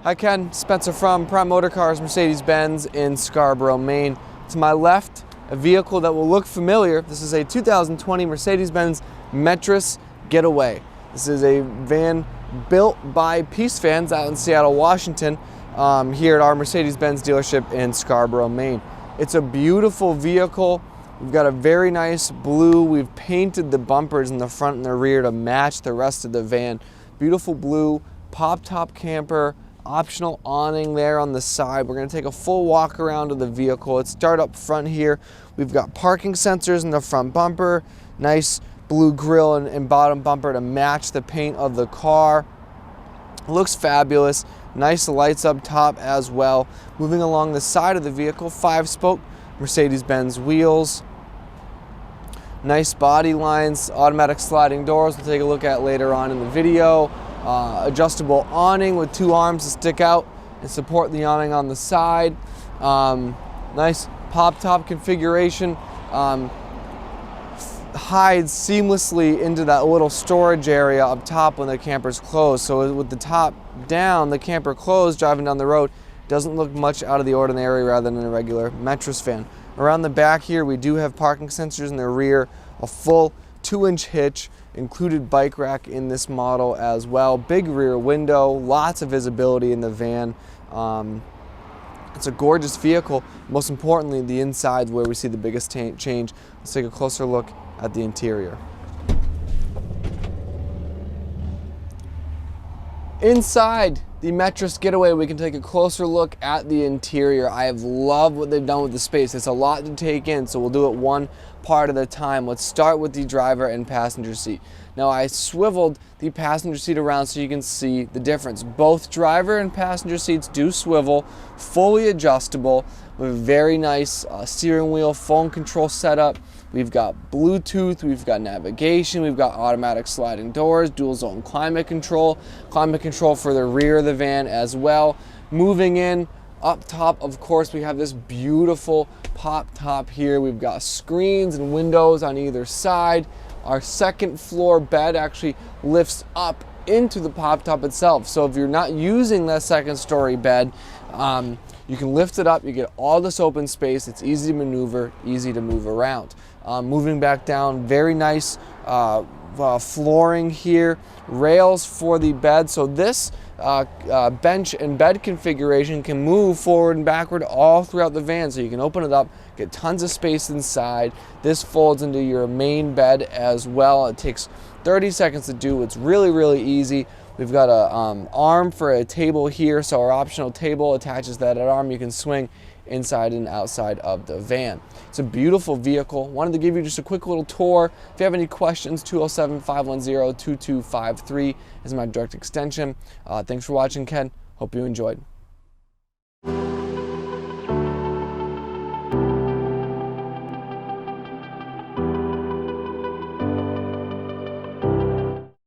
Hi Ken, Spencer from Prime Motor Cars Mercedes-Benz in Scarborough, Maine. To my left, a vehicle that will look familiar. This is a 2020 Mercedes-Benz Metris Getaway. This is a van built by Peace Fans out in Seattle, Washington, here at our Mercedes-Benz dealership in Scarborough, Maine. It's a beautiful vehicle. We've got a very nice blue. We've painted the bumpers in the front and the rear to match the rest of the van. Beautiful blue, pop-top camper, optional awning there on the side. We're going to take a full walk around of the vehicle. Let's start up front here. We've got parking sensors in the front bumper, nice blue grille and bottom bumper to match the paint of the car. Looks fabulous. Nice lights up top as well. Moving along the side of the vehicle, 5-spoke Mercedes-Benz wheels. Nice body lines, automatic sliding doors we'll take a look at later on in the video. Adjustable awning with 2 arms to stick out and support the awning on the side. Nice pop-top configuration. Hides seamlessly into that little storage area up top when the camper's closed. So with the top down, the camper closed, driving down the road, doesn't look much out of the ordinary rather than a regular Metris van. Around the back here, we do have parking sensors in the rear, a full 2-inch hitch, included bike rack in this model as well. Big rear window, lots of visibility in the van. It's a gorgeous vehicle. Most importantly, the inside is where we see the biggest change. Let's take a closer look at the interior. Inside the Metris Getaway, we can take a closer look at the interior. I have loved what they've done with the space. It's a lot to take in, so we'll do it one part at a time. Let's start with the driver and passenger seat. Now, I swiveled the passenger seat around so you can see the difference. Both driver and passenger seats do swivel, fully adjustable, with a very nice steering wheel, phone control setup. We've got Bluetooth, we've got navigation, we've got automatic sliding doors, dual zone climate control for the rear of the van as well. Moving in, up top, of course, we have this beautiful pop top here. We've got screens and windows on either side. Our second floor bed actually lifts up into the pop top itself. So if you're not using that second story bed, you can lift it up, you get all this open space, it's easy to maneuver, easy to move around. Moving back down, very nice flooring here, rails for the bed. So this bench and bed configuration can move forward and backward all throughout the van. So you can open it up, get tons of space inside. This folds into your main bed as well. It takes 30 seconds to do. It's really, really easy. We've got a arm for a table here, so our optional table attaches that arm. You can swing inside and outside of the van. It's a beautiful vehicle. Wanted to give you just a quick little tour. If you have any questions, 207-510-2253 is my direct extension. Thanks for watching, Ken. Hope you enjoyed.